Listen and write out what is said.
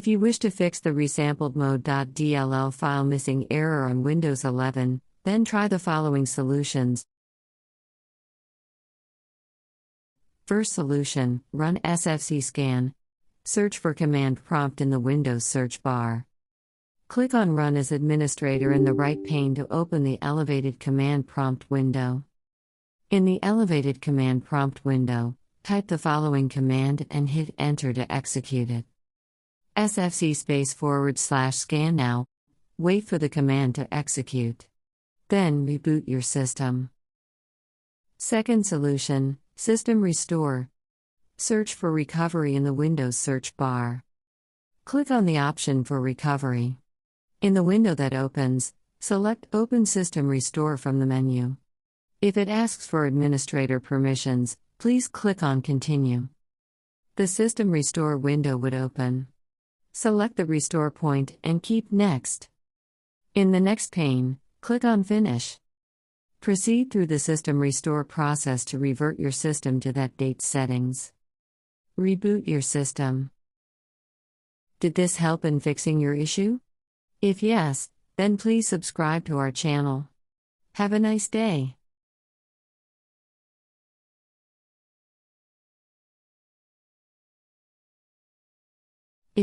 If you wish to fix the Resampledmo.dll file missing error on Windows 11, then try the following solutions. First solution, run SFC scan. Search for command prompt in the Windows search bar. Click on Run as Administrator in the right pane to open the elevated command prompt window. In the elevated command prompt window, type the following command and hit Enter to execute it. SFC /scan now. Wait for the command to execute. Then reboot your system. Second solution, System Restore. Search for Recovery in the Windows search bar. Click on the option for Recovery. In the window that opens, select Open System Restore from the menu. If it asks for administrator permissions, please click on Continue. The System Restore window would open. Select the restore point and keep Next. In the next pane, click on Finish. Proceed through the system restore process to revert your system to that date's settings. Reboot your system. Did this help in fixing your issue? If yes, then please subscribe to our channel. Have a nice day.